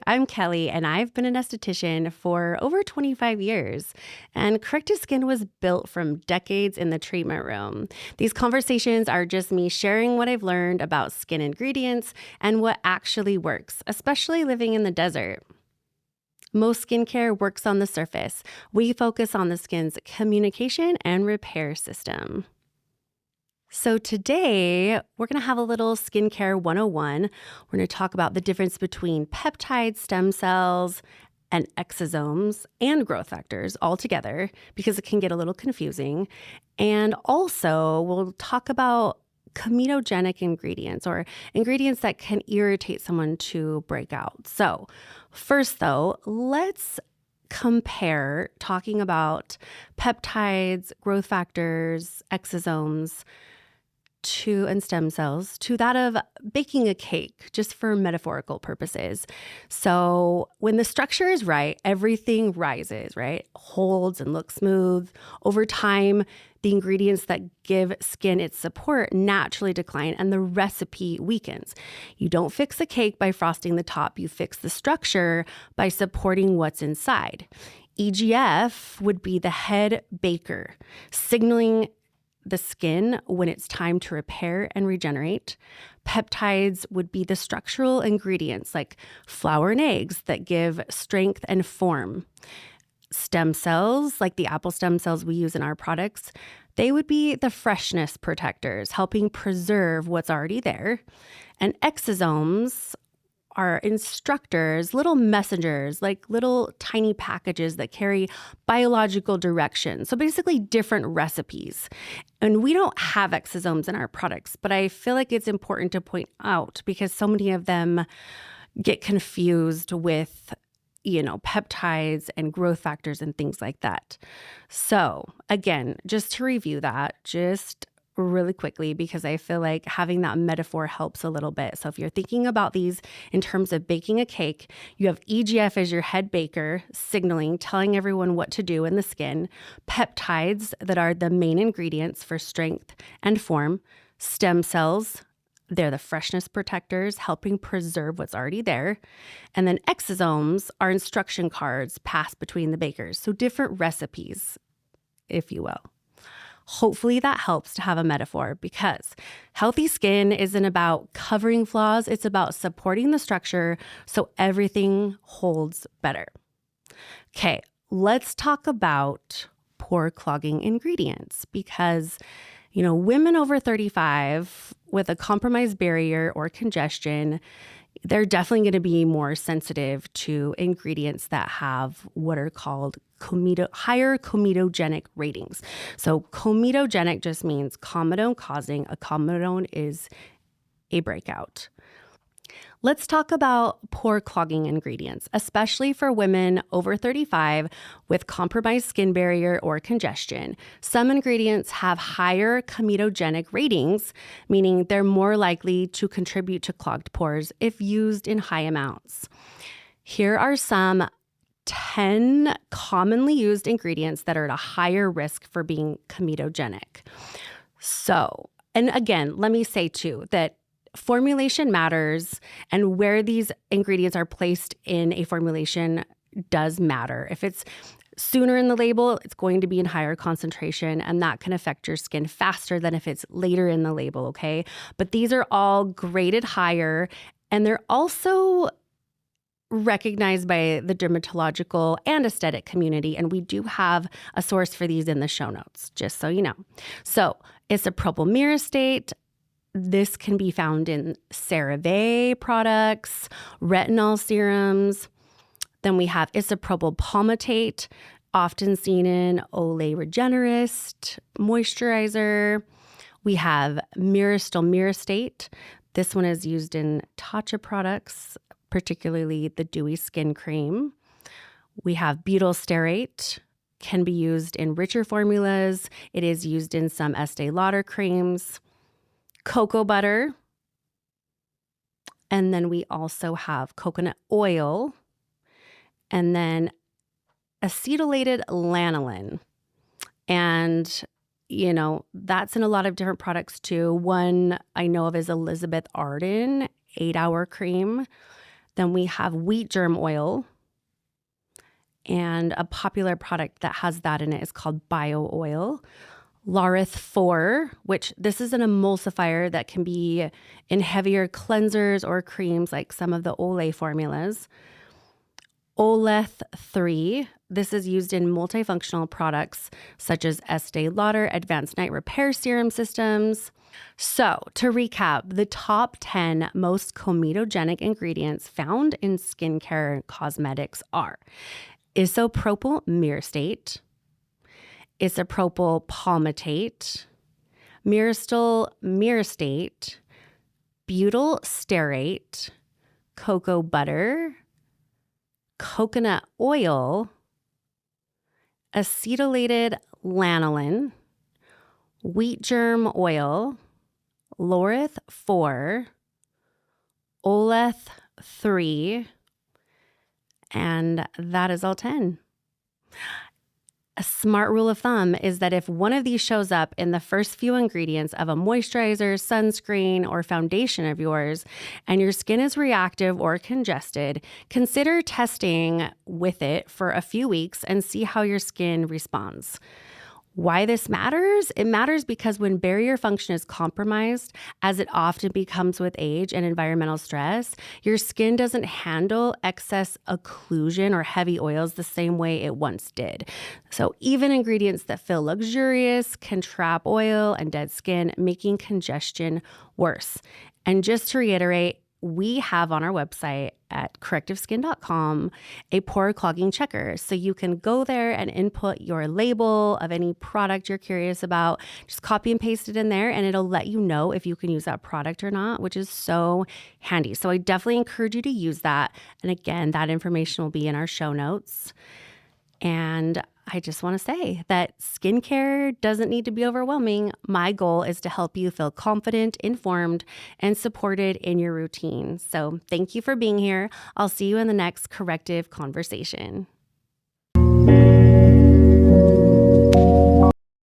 I'm Kelly, and I've been an esthetician for over 25 years. And Corrective Skin was built from decades in the treatment room. These conversations are just me sharing what I've learned about skin ingredients and what actually works, especially living in the desert. Most skincare works on the surface. We focus on the skin's communication and repair system. So today, we're going to have a little skincare 101. We're going to talk about the difference between peptide stem cells and exosomes and growth factors all together because it can get a little confusing. And also, we'll talk about comedogenic ingredients or ingredients that can irritate someone to break out. So first, though, let's compare talking about peptides, growth factors, exosomes, and stem cells to that of baking a cake, just for metaphorical purposes. So when the structure is right, everything rises, right? Holds and looks smooth. Over time, the ingredients that give skin its support naturally decline and the recipe weakens. You don't fix a cake by frosting the top. You fix the structure by supporting what's inside. EGF would be the head baker, signaling the skin when it's time to repair and regenerate. Peptides would be the structural ingredients like flour and eggs that give strength and form. Stem cells, like the apple stem cells we use in our products, they would be the freshness protectors, helping preserve what's already there. And exosomes are instructors, little messengers, like little tiny packages that carry biological direction. So basically different recipes. And we don't have exosomes in our products, but I feel like it's important to point out because so many of them get confused with, peptides and growth factors and things like that. So again, just to review that, just really quickly, because I feel like having that metaphor helps a little bit. So if you're thinking about these in terms of baking a cake, you have EGF as your head baker, signaling, telling everyone what to do in the skin, peptides that are the main ingredients for strength and form, stem cells, they're the freshness protectors, helping preserve what's already there, and then exosomes are instruction cards passed between the bakers. So different recipes, if you will. Hopefully that helps to have a metaphor because healthy skin isn't about covering flaws. It's about supporting the structure so everything holds better. Okay, let's talk about pore clogging ingredients because, women over 35 with a compromised barrier or congestion, they're definitely going to be more sensitive to ingredients that have what are called higher comedogenic ratings. So comedogenic just means comedone causing. A comedone is a breakout. Let's talk about pore clogging ingredients, especially for women over 35 with compromised skin barrier or congestion. Some ingredients have higher comedogenic ratings, meaning they're more likely to contribute to clogged pores if used in high amounts. Here are some 10 commonly used ingredients that are at a higher risk for being comedogenic. So, and again, let me say too that formulation matters, and where these ingredients are placed in a formulation does matter. If it's sooner in the label, it's going to be in higher concentration, and that can affect your skin faster than if it's later in the label, okay? But these are all graded higher, and they're also recognized by the dermatological and aesthetic community, and we do have a source for these in the show notes, just so you know. So isopropyl myristate. This can be found in CeraVe products, retinol serums. Then we have isopropyl palmitate, often seen in Olay Regenerist moisturizer. We have myristoyl myristate. This one is used in Tatcha products, particularly the Dewy Skin Cream. We have butyl stearate, can be used in richer formulas. It is used in some Estee Lauder creams. Cocoa butter. And then we also have coconut oil. And then acetylated lanolin. And, that's in a lot of different products too. One I know of is Elizabeth Arden 8-Hour Cream. Then we have wheat germ oil. And a popular product that has that in it is called bio oil. Laureth 4, which this is an emulsifier that can be in heavier cleansers or creams like some of the Olay formulas. Oleth 3, this is used in multifunctional products such as Estee Lauder Advanced Night Repair Serum Systems. So to recap, the top 10 most comedogenic ingredients found in skincare cosmetics are isopropyl myristate, isopropyl palmitate, myristyl myristate, butyl stearate, cocoa butter, coconut oil, acetylated lanolin, wheat germ oil, Laureth 4, Oleth 3, and that is all 10. A smart rule of thumb is that if one of these shows up in the first few ingredients of a moisturizer, sunscreen, or foundation of yours, and your skin is reactive or congested, consider testing with it for a few weeks and see how your skin responds. Why this matters? It matters because when barrier function is compromised, as it often becomes with age and environmental stress, your skin doesn't handle excess occlusion or heavy oils the same way it once did. So even ingredients that feel luxurious can trap oil and dead skin, making congestion worse. And just to reiterate, we have on our website at correctiveskin.com a pore clogging checker. So you can go there and input your label of any product you're curious about. Just copy and paste it in there and it'll let you know if you can use that product or not, which is so handy. So I definitely encourage you to use that. And again, that information will be in our show notes. And I just want to say that skincare doesn't need to be overwhelming. My goal is to help you feel confident, informed, and supported in your routine. So thank you for being here. I'll see you in the next corrective conversation.